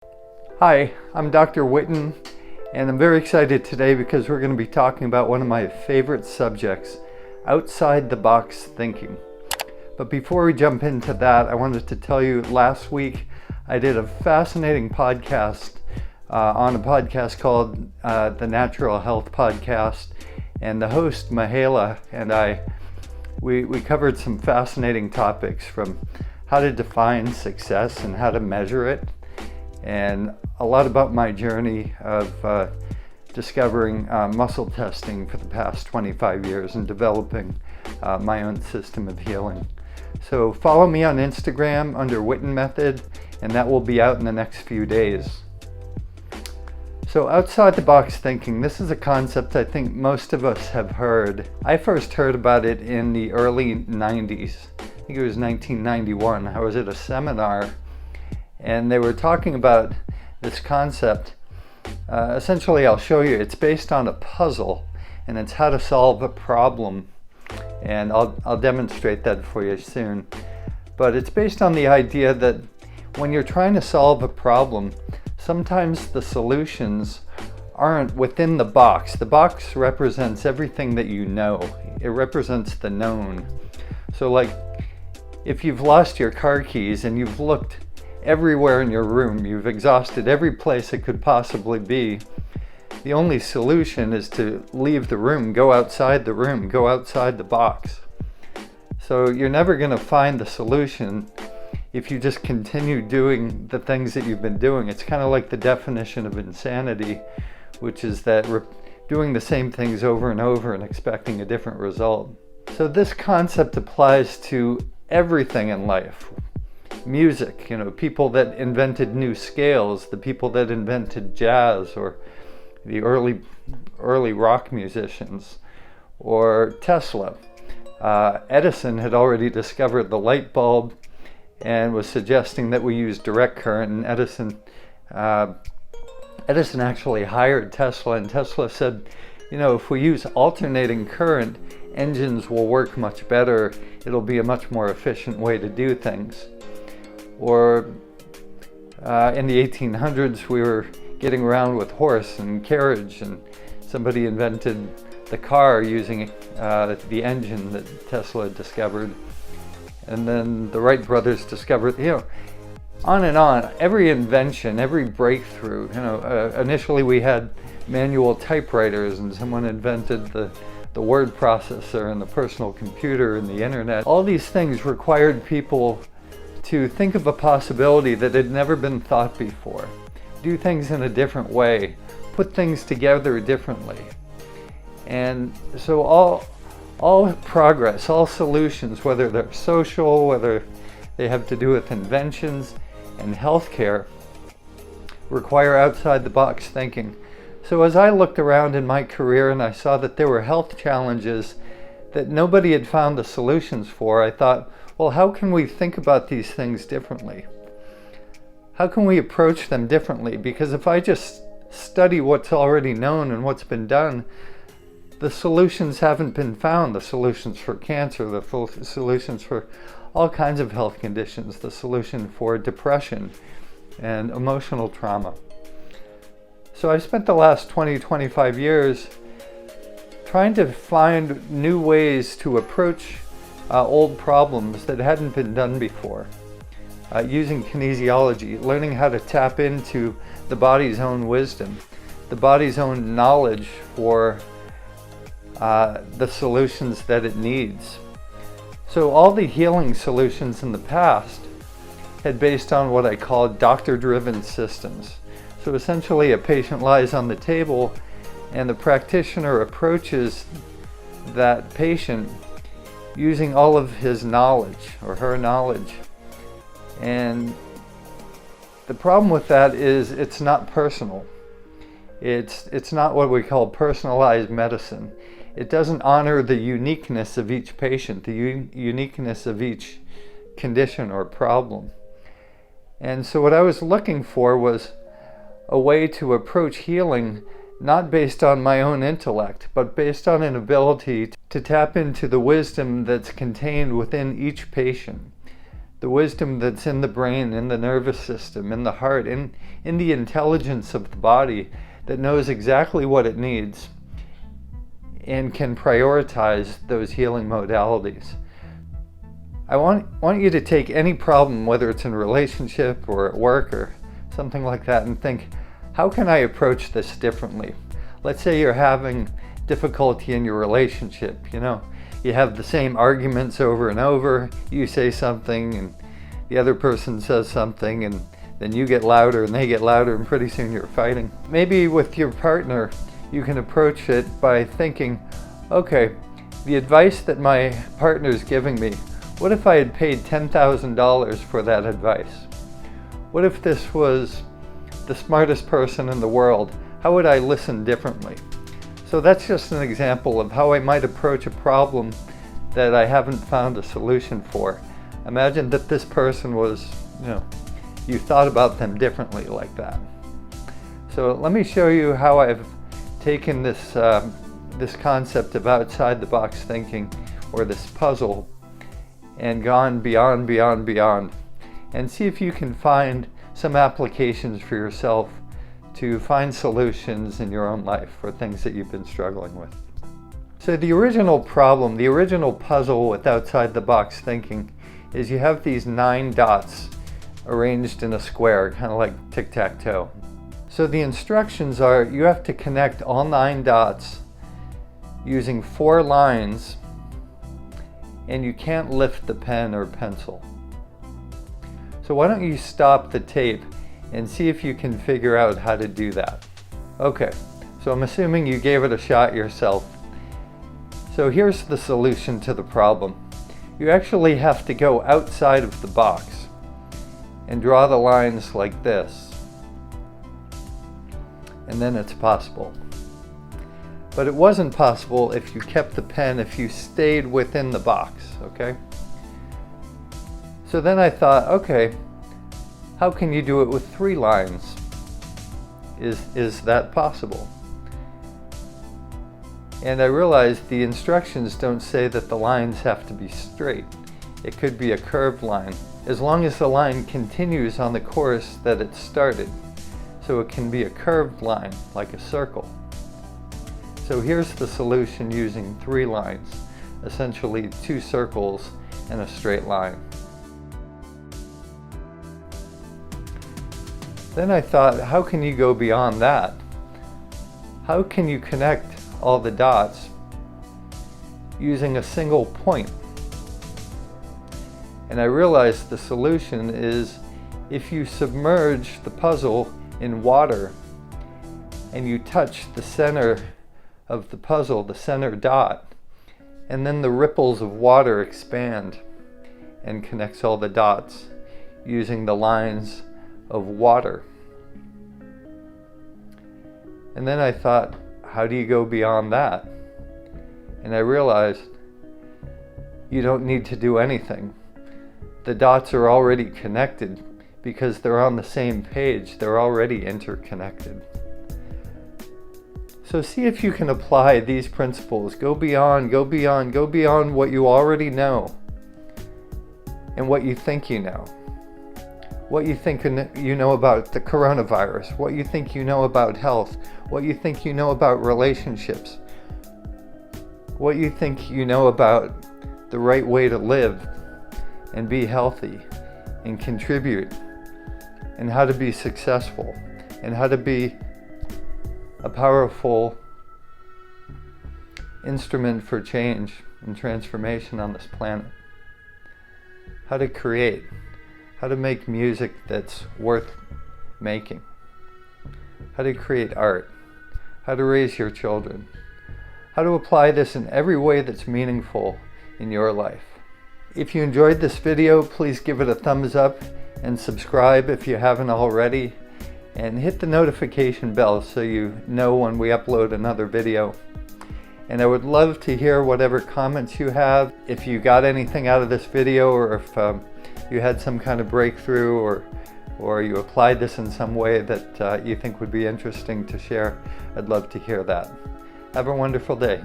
Hi, I'm Dr. Whitten, and I'm very excited today because we're going to be talking about one of my favorite subjects, outside the box thinking. But before we jump into that, I wanted to tell you last week I did a fascinating podcast on a podcast called the Natural Health Podcast, and the host, Mahela, and we covered some fascinating topics, from how to define success and how to measure it, and a lot about my journey of discovering muscle testing for the past 25 years and developing my own system of healing. So follow me on Instagram under Whitten Method, and that will be out in the next few days. So outside the box thinking, this is a concept I think most of us have heard. I first heard about it in the early 90s. I think it was 1991. I was at a seminar and they were talking about this concept. Essentially, I'll show you. It's based on a puzzle, and it's how to solve a problem. And I'll demonstrate that for you soon. But it's based on the idea that when you're trying to solve a problem, sometimes the solutions aren't within the box. The box represents everything that you know. It represents the known. So like, if you've lost your car keys and you've looked everywhere in your room, you've exhausted every place it could possibly be, the only solution is to leave the room, go outside the room, go outside the box. So you're never going to find the solution if you just continue doing the things that you've been doing. It's kind of like the definition of insanity, which is that we're doing the same things over and over and expecting a different result. So this concept applies to everything in life. Music, people that invented new scales, the people that invented jazz, or the early rock musicians, or Tesla. Edison had already discovered the light bulb and was suggesting that we use direct current, and Edison actually hired Tesla, and Tesla said, if we use alternating current, engines will work much better. It'll be a much more efficient way to do things. Or in the 1800s, we were getting around with horse and carriage, and somebody invented the car using the engine that Tesla had discovered. And then the Wright brothers discovered, on and on. Every invention, every breakthrough, initially we had manual typewriters, and someone invented the word processor and the personal computer and the internet. All these things required people to think of a possibility that had never been thought before, do things in a different way, put things together differently. And so all progress, all solutions, whether they're social, whether they have to do with inventions and healthcare, require outside the box thinking. So as I looked around in my career and I saw that there were health challenges that nobody had found the solutions for, I thought, well, how can we think about these things differently? How can we approach them differently? Because if I just study what's already known and what's been done, the solutions haven't been found. The solutions for cancer, the solutions for all kinds of health conditions, the solution for depression and emotional trauma. So I spent the last 25 years trying to find new ways to approach old problems that hadn't been done before, using kinesiology, learning how to tap into the body's own wisdom, the body's own knowledge for the solutions that it needs. So all the healing solutions in the past had based on what I call doctor-driven systems. So essentially a patient lies on the table and the practitioner approaches that patient using all of his knowledge or her knowledge. And the problem with that is it's not personal. It's not what we call personalized medicine. It doesn't honor the uniqueness of each patient, the uniqueness of each condition or problem. And so what I was looking for was a way to approach healing not based on my own intellect, but based on an ability to tap into the wisdom that's contained within each patient, the wisdom that's in the brain, in the nervous system, in the heart, in the intelligence of the body that knows exactly what it needs and can prioritize those healing modalities. I want you to take any problem, whether it's in a relationship or at work or something like that, and think, how can I approach this differently? Let's say you're having difficulty in your relationship. You have the same arguments over and over. You say something and the other person says something, and then you get louder and they get louder, and pretty soon you're fighting. Maybe with your partner, you can approach it by thinking, okay, the advice that my partner's giving me, what if I had paid $10,000 for that advice? What if this was the smartest person in the world? How would I listen differently? So that's just an example of how I might approach a problem that I haven't found a solution for. Imagine that this person was, you thought about them differently like that. So let me show you how I've taken this concept of outside the box thinking, or this puzzle, and gone beyond, and see if you can find some applications for yourself to find solutions in your own life for things that you've been struggling with. So the original problem, the original puzzle with outside the box thinking, is you have these 9 dots arranged in a square, kind of like tic-tac-toe. So the instructions are, you have to connect all 9 dots using 4 lines, and you can't lift the pen or pencil. So why don't you stop the tape and see if you can figure out how to do that. Okay, so I'm assuming you gave it a shot yourself. So here's the solution to the problem. You actually have to go outside of the box and draw the lines like this, and then it's possible. But it wasn't possible if you kept the pen, if you stayed within the box, okay? So then I thought, okay, how can you do it with 3 lines? Is that possible? And I realized the instructions don't say that the lines have to be straight. It could be a curved line, as long as the line continues on the course that it started. So it can be a curved line, like a circle. So here's the solution using 3 lines, essentially 2 circles and a straight line. Then I thought, how can you go beyond that? How can you connect all the dots using a single point? And I realized the solution is, if you submerge the puzzle in water and you touch the center of the puzzle, the center dot, and then the ripples of water expand and connects all the dots using the lines of water. And then I thought, how do you go beyond that? And I realized you don't need to do anything. The dots are already connected because they're on the same page. They're already interconnected. So see if you can apply these principles. Go beyond what you already know and what you think you know. What you think you know about the coronavirus, what you think you know about health, what you think you know about relationships, what you think you know about the right way to live and be healthy and contribute, and how to be successful, and how to be a powerful instrument for change and transformation on this planet. How to create, how to make music that's worth making, how to create art, how to raise your children, how to apply this in every way that's meaningful in your life. If you enjoyed this video, please give it a thumbs up and subscribe if you haven't already, and hit the notification bell so you know when we upload another video. And I would love to hear whatever comments you have. If you got anything out of this video, or if you had some kind of breakthrough, or you applied this in some way that you think would be interesting to share, I'd love to hear that. Have a wonderful day.